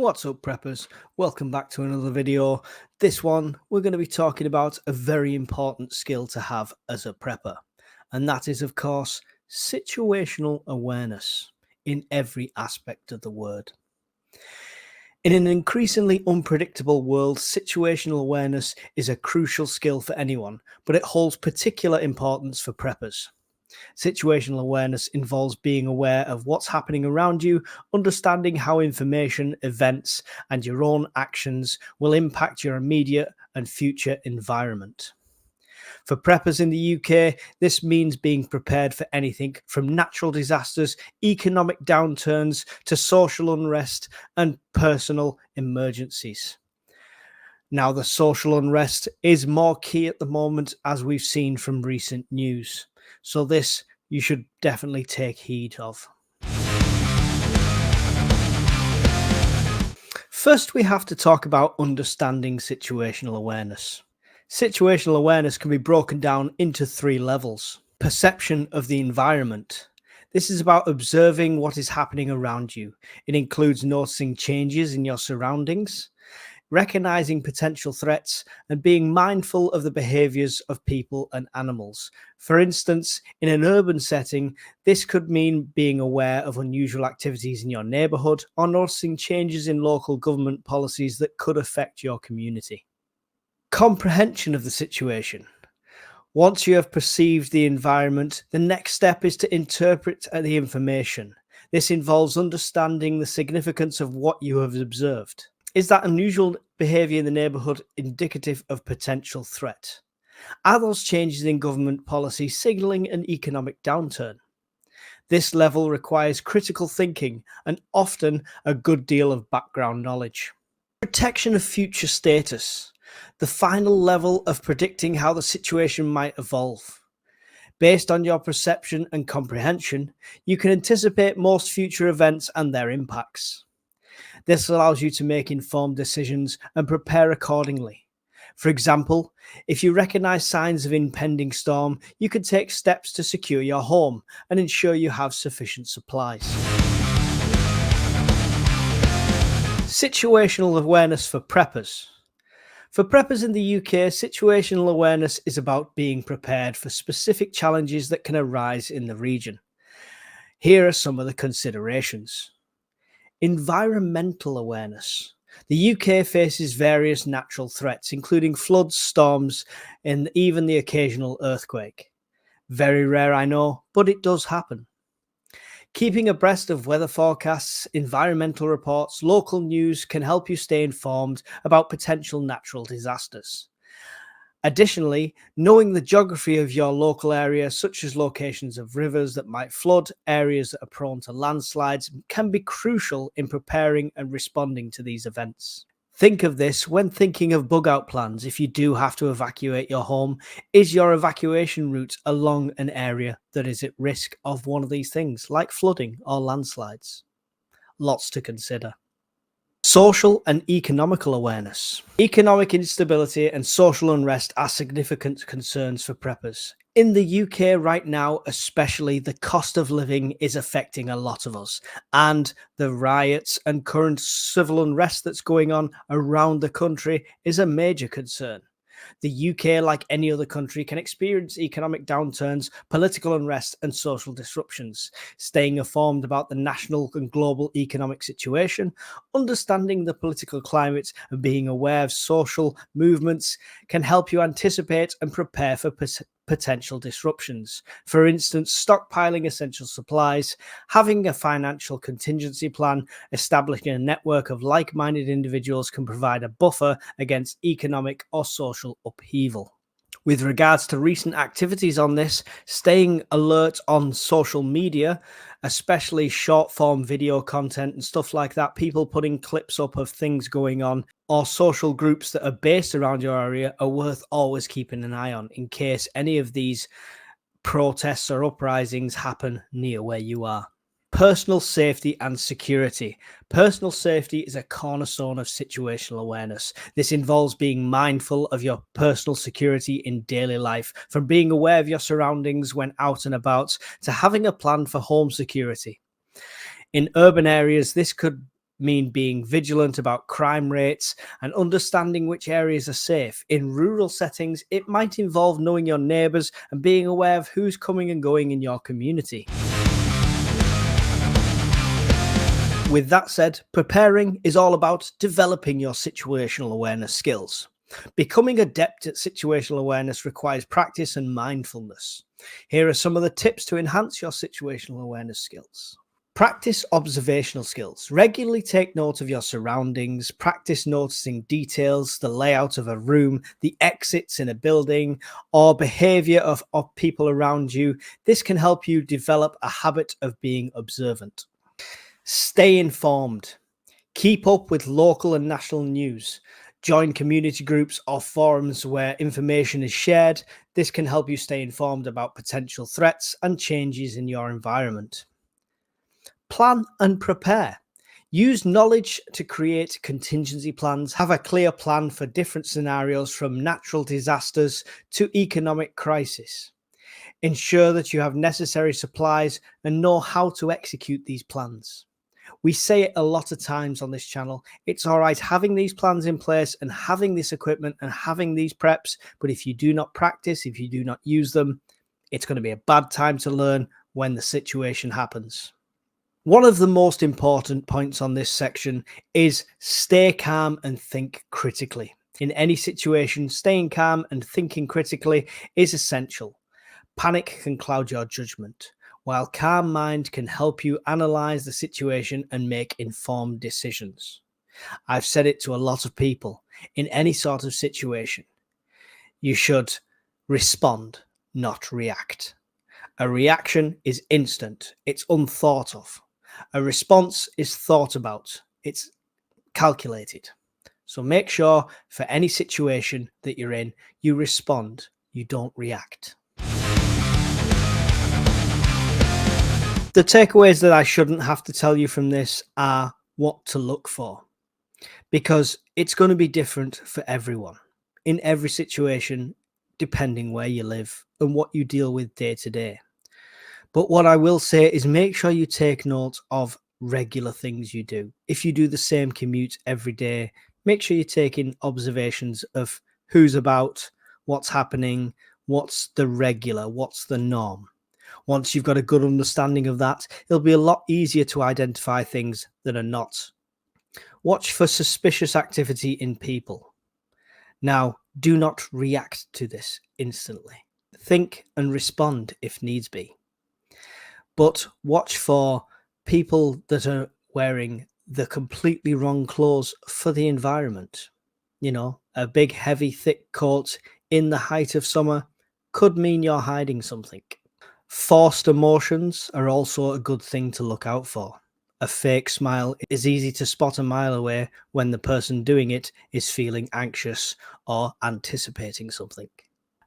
What's up, preppers? Welcome back to another video. This one, we're going to be talking about a very important skill to have as a prepper, and that is, of course, situational awareness in every aspect of the word. In an increasingly unpredictable world, situational awareness is a crucial skill for anyone, but it holds particular importance for preppers. Situational awareness involves being aware of what's happening around you, understanding how information, events, and your own actions will impact your immediate and future environment. For preppers in the UK, this means being prepared for anything from natural disasters, economic downturns, to social unrest and personal emergencies. Now, the social unrest is more key at the moment, as we've seen from recent news. So this you should definitely take heed of. First, we have to talk about understanding situational awareness. Situational awareness can be broken down into three levels. Perception of the environment. This is about observing what is happening around you. It includes noticing changes in your surroundings, recognizing potential threats, and being mindful of the behaviors of people and animals. For instance, in an urban setting, this could mean being aware of unusual activities in your neighborhood or noticing changes in local government policies that could affect your community. Comprehension of the situation. Once you have perceived the environment, the next step is to interpret the information. This involves understanding the significance of what you have observed. Is that unusual behaviour in the neighbourhood indicative of potential threat? Are those changes in government policy signalling an economic downturn? This level requires critical thinking and often a good deal of background knowledge. Protection of future status. The final level of predicting how the situation might evolve. Based on your perception and comprehension, you can anticipate most future events and their impacts. This allows you to make informed decisions and prepare accordingly. For example, if you recognize signs of impending storm, you can take steps to secure your home and ensure you have sufficient supplies. Situational awareness for preppers. For preppers in the UK, situational awareness is about being prepared for specific challenges that can arise in the region. Here are some of the considerations. Environmental awareness. The UK faces various natural threats, including floods, storms, and even the occasional earthquake. Very rare, I know, but it does happen. Keeping abreast of weather forecasts, environmental reports, local news can help you stay informed about potential natural disasters. Additionally, knowing the geography of your local area, such as locations of rivers that might flood, areas that are prone to landslides, can be crucial in preparing and responding to these events. Think of this when thinking of bug-out plans. If you do have to evacuate your home, is your evacuation route along an area that is at risk of one of these things, like flooding or landslides? Lots to consider. Social and economical awareness. Economic instability and social unrest are significant concerns for preppers. In the UK right now, especially, the cost of living is affecting a lot of us, and the riots and current civil unrest that's going on around the country is a major concern. The UK, like any other country, can experience economic downturns, political unrest, and social disruptions. Staying informed about the national and global economic situation, understanding the political climate, and being aware of social movements can help you anticipate and prepare for potential disruptions. For instance, stockpiling essential supplies, having a financial contingency plan, establishing a network of like-minded individuals can provide a buffer against economic or social upheaval. With regards to recent activities on this, staying alert on social media, especially short-form video content and stuff like that, people putting clips up of things going on, or social groups that are based around your area are worth always keeping an eye on in case any of these protests or uprisings happen near where you are. Personal safety and security. Personal safety is a cornerstone of situational awareness. This involves being mindful of your personal security in daily life, from being aware of your surroundings when out and about to having a plan for home security. In urban areas, this could mean being vigilant about crime rates and understanding which areas are safe. In rural settings, it might involve knowing your neighbours and being aware of who's coming and going in your community. With that said, preparing is all about developing your situational awareness skills. Becoming adept at situational awareness requires practice and mindfulness. Here are some of the tips to enhance your situational awareness skills. Practice observational skills. Regularly take note of your surroundings. Practice noticing details, the layout of a room, the exits in a building, or behavior of people around you. This can help you develop a habit of being observant. Stay informed. Keep up with local and national news. Join community groups or forums where information is shared. This can help you stay informed about potential threats and changes in your environment. Plan and prepare. Use knowledge to create contingency plans. Have a clear plan for different scenarios from natural disasters to economic crisis. Ensure that you have necessary supplies and know how to execute these plans. We say it a lot of times on this channel. It's all right having these plans in place and having this equipment and having these preps, but if you do not practice, if you do not use them, it's going to be a bad time to learn when the situation happens. One of the most important points on this section is stay calm and think critically. In any situation, staying calm and thinking critically is essential. Panic can cloud your judgment, while calm mind can help you analyze the situation and make informed decisions. I've said it to a lot of people. In any sort of situation, you should respond, not react. A reaction is instant, it's unthought of. A response is thought about, it's calculated. So make sure for any situation that you're in, you respond, you don't react. The takeaways that I shouldn't have to tell you from this are what to look for, because it's going to be different for everyone in every situation, depending where you live and what you deal with day to day. But what I will say is make sure you take note of regular things you do. If you do the same commute every day, make sure you're taking observations of who's about, what's happening, what's the regular, what's the norm. Once you've got a good understanding of that, it'll be a lot easier to identify things that are not. Watch for suspicious activity in people. Now, do not react to this instantly. Think and respond if needs be. But watch for people that are wearing the completely wrong clothes for the environment. You know, a big, heavy, thick coat in the height of summer could mean you're hiding something. Forced emotions are also a good thing to look out for. A fake smile is easy to spot a mile away when the person doing it is feeling anxious or anticipating something.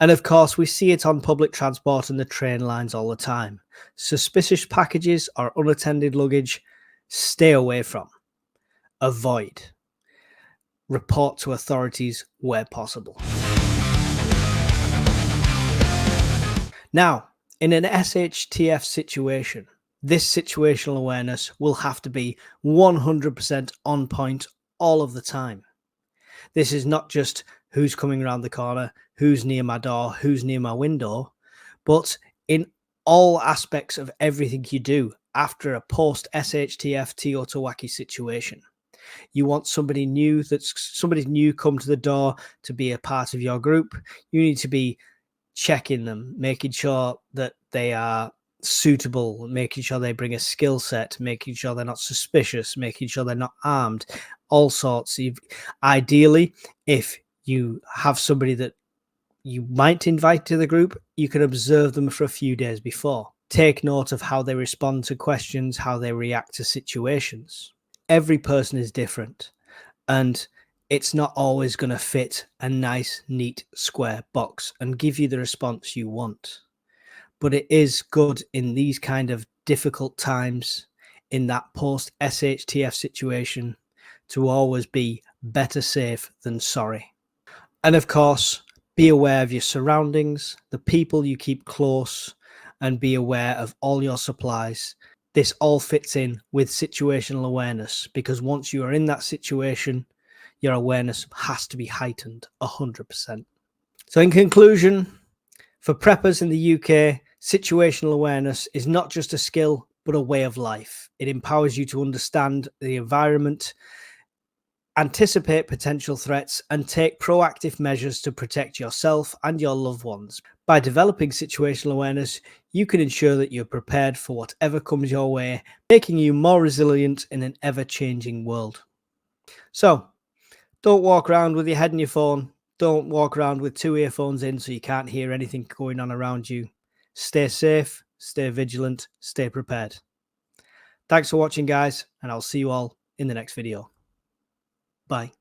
And of course, we see it on public transport and the train lines all the time. Suspicious packages or unattended luggage, stay away from. Avoid. Report to authorities where possible. Now, in an SHTF situation, this situational awareness will have to be 100% on point all of the time. This is not just who's coming around the corner, who's near my door, who's near my window, but in all aspects of everything you do after a post-SHTF Teotihuacan situation. You want somebody new come to the door to be a part of your group. You need to be checking them, making sure that they are suitable, making sure they bring a skill set, making sure they're not suspicious, making sure they're not armed, all sorts. Ideally, if you have somebody that you might invite to the group, you can observe them for a few days before. Take note of how they respond to questions, how they react to situations. Every person is different, and it's not always going to fit a nice, neat, square box and give you the response you want. But it is good in these kind of difficult times, in that post-SHTF situation, to always be better safe than sorry. And of course, be aware of your surroundings, the people you keep close, and be aware of all your supplies. This all fits in with situational awareness, because once you are in that situation, your awareness has to be heightened 100%. So in conclusion, for preppers in the UK, situational awareness is not just a skill, but a way of life. It empowers you to understand the environment, anticipate potential threats, and take proactive measures to protect yourself and your loved ones. By developing situational awareness, you can ensure that you're prepared for whatever comes your way, making you more resilient in an ever-changing world. So, don't walk around with your head in your phone. Don't walk around with two earphones in so you can't hear anything going on around you. Stay safe, stay vigilant, stay prepared. Thanks for watching, guys, and I'll see you all in the next video. Bye.